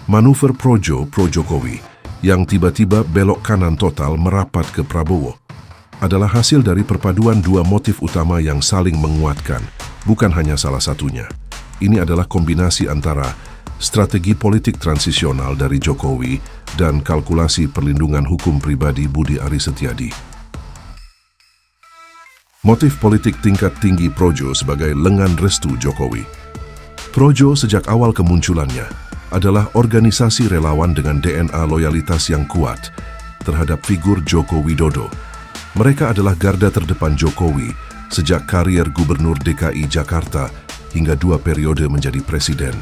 Manuver pro-Jokowi yang tiba-tiba belok kanan total merapat ke Prabowo adalah hasil dari perpaduan dua motif utama yang saling menguatkan, bukan hanya salah satunya. Ini adalah kombinasi antara strategi politik transisional dari Jokowi dan kalkulasi perlindungan hukum pribadi Budi Aris Setiadi. Motif politik tingkat tinggi Projo sebagai lengan restu Jokowi. Projo sejak awal kemunculannya adalah organisasi relawan dengan DNA loyalitas yang kuat terhadap figur Joko Widodo. Mereka adalah garda terdepan Jokowi sejak karier Gubernur DKI Jakarta hingga 2 periode menjadi presiden.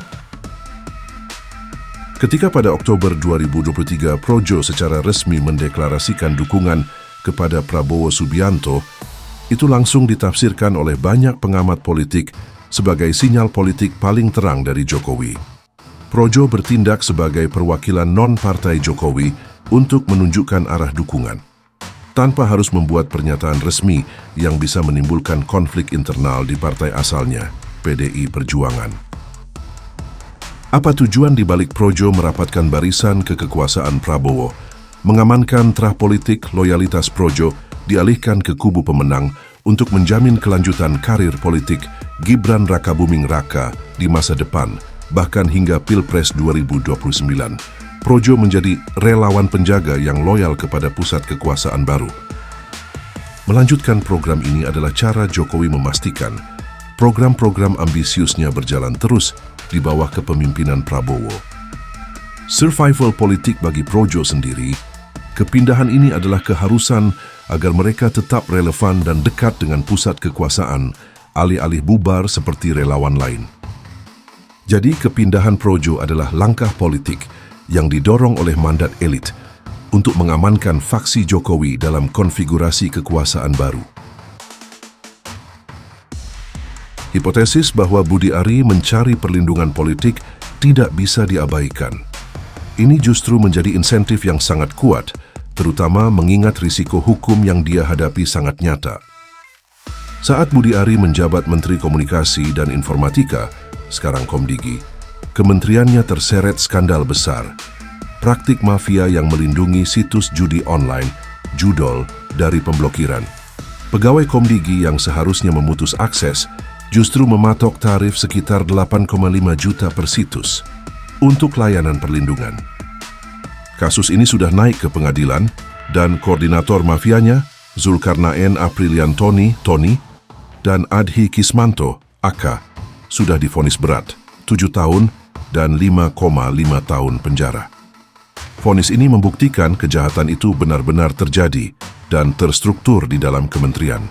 Ketika pada Oktober 2023 Projo secara resmi mendeklarasikan dukungan kepada Prabowo Subianto, itu langsung ditafsirkan oleh banyak pengamat politik sebagai sinyal politik paling terang dari Jokowi. Projo bertindak sebagai perwakilan non-partai Jokowi untuk menunjukkan arah dukungan, tanpa harus membuat pernyataan resmi yang bisa menimbulkan konflik internal di partai asalnya, PDI Perjuangan. Apa tujuan dibalik Projo merapatkan barisan ke kekuasaan Prabowo, mengamankan terah politik loyalitas Projo dialihkan ke kubu pemenang untuk menjamin kelanjutan karir politik Gibran Rakabuming Raka di masa depan, bahkan hingga Pilpres 2029. Projo menjadi relawan penjaga yang loyal kepada pusat kekuasaan baru. Melanjutkan program ini adalah cara Jokowi memastikan program-program ambisiusnya berjalan terus di bawah kepemimpinan Prabowo. Survival politik bagi Projo sendiri, kepindahan ini adalah keharusan agar mereka tetap relevan dan dekat dengan pusat kekuasaan, alih-alih bubar seperti relawan lain. Jadi kepindahan Projo adalah langkah politik yang didorong oleh mandat elit untuk mengamankan faksi Jokowi dalam konfigurasi kekuasaan baru. Hipotesis bahwa Budi Ari mencari perlindungan politik tidak bisa diabaikan. Ini justru menjadi insentif yang sangat kuat, terutama mengingat risiko hukum yang dia hadapi sangat nyata. Saat Budi Ari menjabat Menteri Komunikasi dan Informatika, sekarang Komdigi, kementeriannya terseret skandal besar, praktik mafia yang melindungi situs judi online, Judol, dari pemblokiran. Pegawai Komdigi yang seharusnya memutus akses, justru mematok tarif sekitar 8,5 juta per situs untuk layanan perlindungan. Kasus ini sudah naik ke pengadilan, dan koordinator mafianya, Zulkarnaen Aprilian Tony, dan Adhi Kismanto, AK, sudah divonis berat, 7 tahun dan 5,5 tahun penjara. Vonis ini membuktikan kejahatan itu benar-benar terjadi dan terstruktur di dalam kementerian.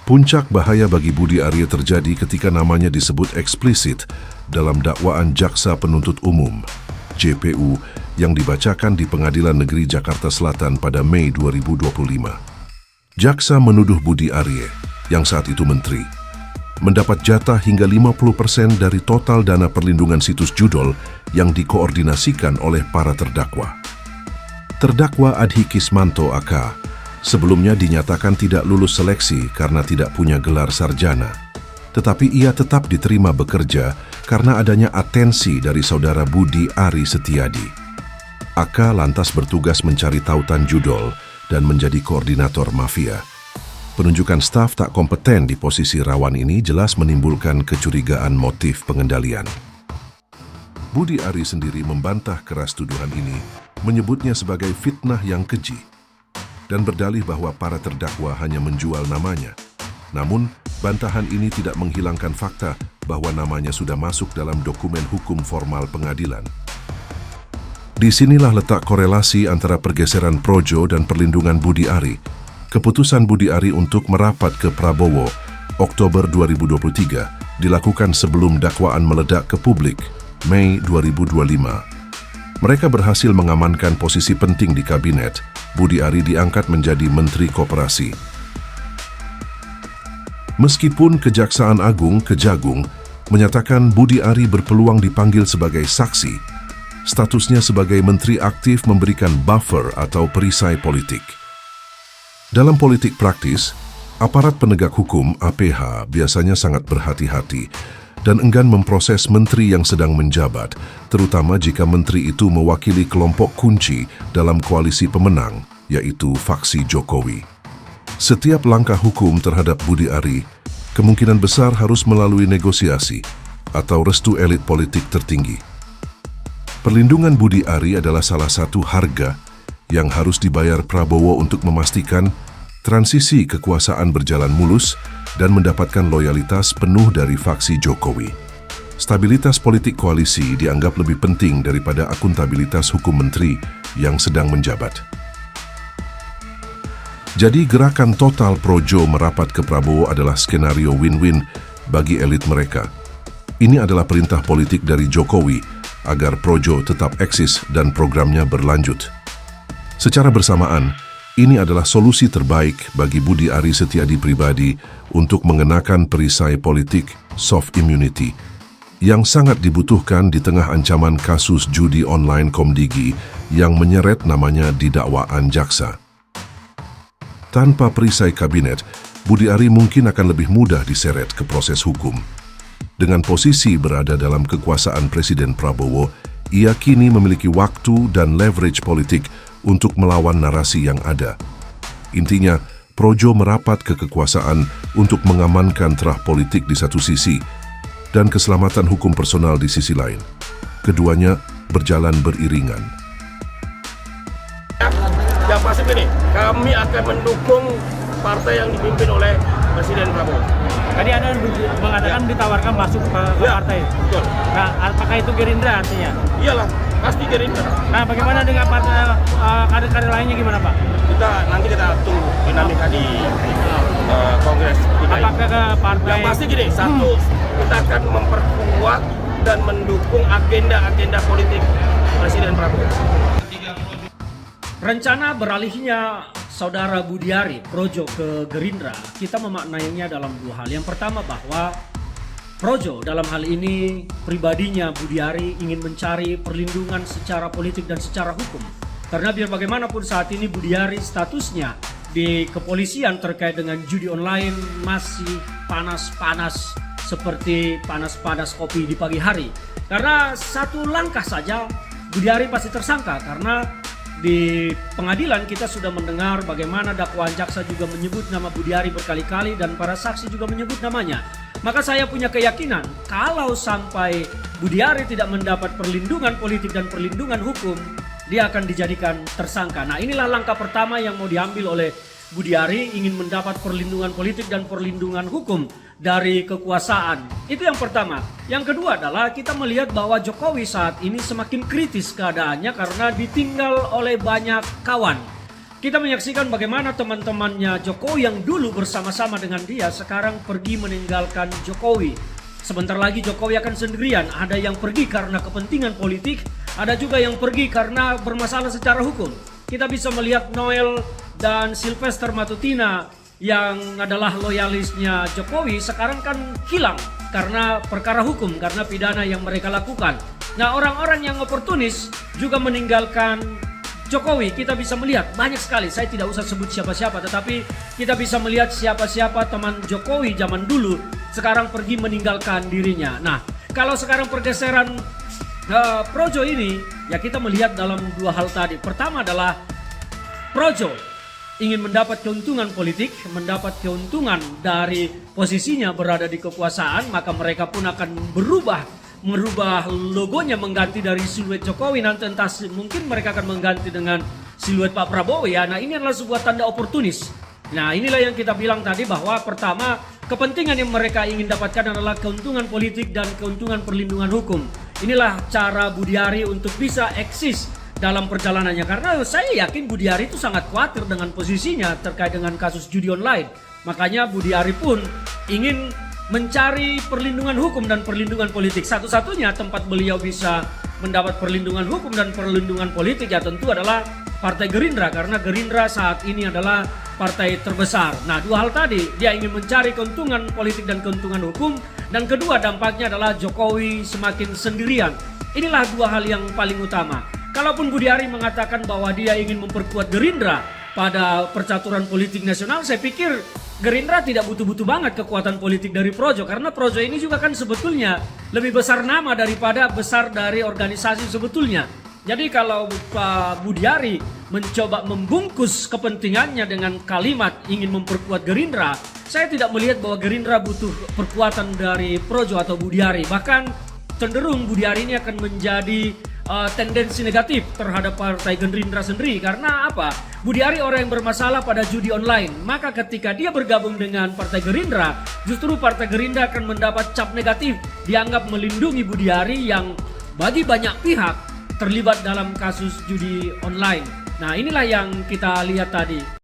Puncak bahaya bagi Budi Ari terjadi ketika namanya disebut eksplisit dalam dakwaan Jaksa Penuntut Umum, JPU, yang dibacakan di Pengadilan Negeri Jakarta Selatan pada Mei 2025. Jaksa menuduh Budi Ari, yang saat itu menteri, mendapat jatah hingga 50% dari total dana perlindungan situs Judol yang dikoordinasikan oleh para terdakwa. Terdakwa Adhi Kismanto AK sebelumnya dinyatakan tidak lulus seleksi karena tidak punya gelar sarjana, tetapi ia tetap diterima bekerja karena adanya atensi dari saudara Budi Ari Setiadi. AK lantas bertugas mencari tautan Judol dan menjadi koordinator mafia. Penunjukan staf tak kompeten di posisi rawan ini jelas menimbulkan kecurigaan motif pengendalian. Budi Ari sendiri membantah keras tuduhan ini, menyebutnya sebagai fitnah yang keji, dan berdalih bahwa para terdakwa hanya menjual namanya. Namun, bantahan ini tidak menghilangkan fakta bahwa namanya sudah masuk dalam dokumen hukum formal pengadilan. Disinilah letak korelasi antara pergeseran Projo dan perlindungan Budi Ari. Keputusan Budi Ari untuk merapat ke Prabowo Oktober 2023 dilakukan sebelum dakwaan meledak ke publik, Mei 2025. Mereka berhasil mengamankan posisi penting di kabinet. Budi Ari diangkat menjadi Menteri Koperasi. Meskipun Kejaksaan Agung Kejagung menyatakan Budi Ari berpeluang dipanggil sebagai saksi, statusnya sebagai menteri aktif memberikan buffer atau perisai politik. Dalam politik praktis, aparat penegak hukum (APH) biasanya sangat berhati-hati dan enggan memproses menteri yang sedang menjabat, terutama jika menteri itu mewakili kelompok kunci dalam koalisi pemenang, yaitu faksi Jokowi. Setiap langkah hukum terhadap Budi Ari kemungkinan besar harus melalui negosiasi atau restu elit politik tertinggi. Perlindungan Budi Ari adalah salah satu harga yang harus dibayar Prabowo untuk memastikan transisi kekuasaan berjalan mulus dan mendapatkan loyalitas penuh dari faksi Jokowi. Stabilitas politik koalisi dianggap lebih penting daripada akuntabilitas hukum menteri yang sedang menjabat. Jadi gerakan total Projo merapat ke Prabowo adalah skenario win-win bagi elit mereka. Ini adalah perintah politik dari Jokowi agar Projo tetap eksis dan programnya berlanjut. Secara bersamaan, ini adalah solusi terbaik bagi Budi Ari Setiadi pribadi untuk mengenakan perisai politik soft immunity yang sangat dibutuhkan di tengah ancaman kasus judi online Komdigi yang menyeret namanya di dakwaan jaksa. Tanpa perisai kabinet, Budi Ari mungkin akan lebih mudah diseret ke proses hukum. Dengan posisi berada dalam kekuasaan Presiden Prabowo, ia kini memiliki waktu dan leverage politik untuk melawan narasi yang ada. Intinya, Projo merapat ke kekuasaan untuk mengamankan terah politik di satu sisi dan keselamatan hukum personal di sisi lain. Keduanya berjalan beriringan. Yang pasti begini, kami akan mendukung partai yang dipimpin oleh Presiden Prabowo. Tadi Anda mengatakan ditawarkan masuk ke partai. Betul. Nah, apakah itu Gerindra artinya? Iyalah, pasti Gerindra. Nah, bagaimana dengan partai kader-kader lainnya gimana, Pak? Nanti kita tunggu dinamika di Kongres. Apakah ke partai? Yang pasti gini, satu, kita akan memperkuat dan mendukung agenda-agenda politik Presiden Prabowo. Rencana beralihnya saudara Budi Ari Projo ke Gerindra, kita memaknainya dalam dua hal. Yang pertama bahwa Projo dalam hal ini pribadinya Budi Ari ingin mencari perlindungan secara politik dan secara hukum. Karena biar bagaimanapun saat ini Budi Ari statusnya di kepolisian terkait dengan judi online masih panas-panas seperti panas-panas kopi di pagi hari. Karena satu langkah saja Budi Ari pasti tersangka, karena di pengadilan kita sudah mendengar bagaimana dakwaan jaksa juga menyebut nama Budi Ari berkali-kali dan para saksi juga menyebut namanya. Maka saya punya keyakinan kalau sampai Budi Ari tidak mendapat perlindungan politik dan perlindungan hukum, dia akan dijadikan tersangka. Nah, inilah langkah pertama yang mau diambil oleh Budi Ari, ingin mendapat perlindungan politik dan perlindungan hukum dari kekuasaan. Itu yang pertama. Yang kedua adalah kita melihat bahwa Jokowi saat ini semakin kritis keadaannya karena ditinggal oleh banyak kawan. Kita menyaksikan bagaimana teman-temannya Jokowi yang dulu bersama-sama dengan dia sekarang pergi meninggalkan Jokowi. Sebentar lagi Jokowi akan sendirian. Ada yang pergi karena kepentingan politik, ada juga yang pergi karena bermasalah secara hukum. Kita bisa melihat Noel dan Sylvester Matutina yang adalah loyalisnya Jokowi sekarang kan hilang karena perkara hukum, karena pidana yang mereka lakukan. Nah, orang-orang yang oportunis juga meninggalkan Jokowi. Kita bisa melihat banyak sekali, saya tidak usah sebut siapa-siapa, tetapi kita bisa melihat siapa-siapa teman Jokowi zaman dulu sekarang pergi meninggalkan dirinya. Nah, kalau sekarang pergeseran Projo ini, ya kita melihat dalam dua hal tadi. Pertama adalah Projo ingin mendapat keuntungan politik, mendapat keuntungan dari posisinya berada di kekuasaan, maka mereka pun akan merubah logonya, mengganti dari siluet Jokowi, nanti entah mungkin mereka akan mengganti dengan siluet Pak Prabowo ya. Nah, ini adalah sebuah tanda oportunis. Nah, inilah yang kita bilang tadi bahwa pertama, kepentingan yang mereka ingin dapatkan adalah keuntungan politik dan keuntungan perlindungan hukum. Inilah cara Budi Ari untuk bisa eksis dalam perjalanannya, karena saya yakin Budi Ari itu sangat khawatir dengan posisinya terkait dengan kasus judi online. Makanya Budi Ari pun ingin mencari perlindungan hukum dan perlindungan politik. Satu-satunya tempat beliau bisa mendapat perlindungan hukum dan perlindungan politik ya tentu adalah Partai Gerindra, karena Gerindra saat ini adalah partai terbesar. Nah, dua hal tadi, dia ingin mencari keuntungan politik dan keuntungan hukum, dan kedua dampaknya adalah Jokowi semakin sendirian. Inilah dua hal yang paling utama. Kalaupun Budi Ari mengatakan bahwa dia ingin memperkuat Gerindra pada percaturan politik nasional, saya pikir Gerindra tidak butuh-butuh banget kekuatan politik dari Projo, karena Projo ini juga kan sebetulnya lebih besar nama daripada besar dari organisasi sebetulnya. Jadi kalau Pak Budiari mencoba membungkus kepentingannya dengan kalimat ingin memperkuat Gerindra, saya tidak melihat bahwa Gerindra butuh perkuatan dari Projo atau Budiari. Bahkan cenderung Budiari ini akan menjadi tendensi negatif terhadap Partai Gerindra sendiri. Karena apa? Budiari orang yang bermasalah pada judi online. Maka ketika dia bergabung dengan Partai Gerindra, justru Partai Gerindra akan mendapat cap negatif, dianggap melindungi Budiari yang bagi banyak pihak terlibat dalam kasus judi online. Nah, inilah yang kita lihat tadi.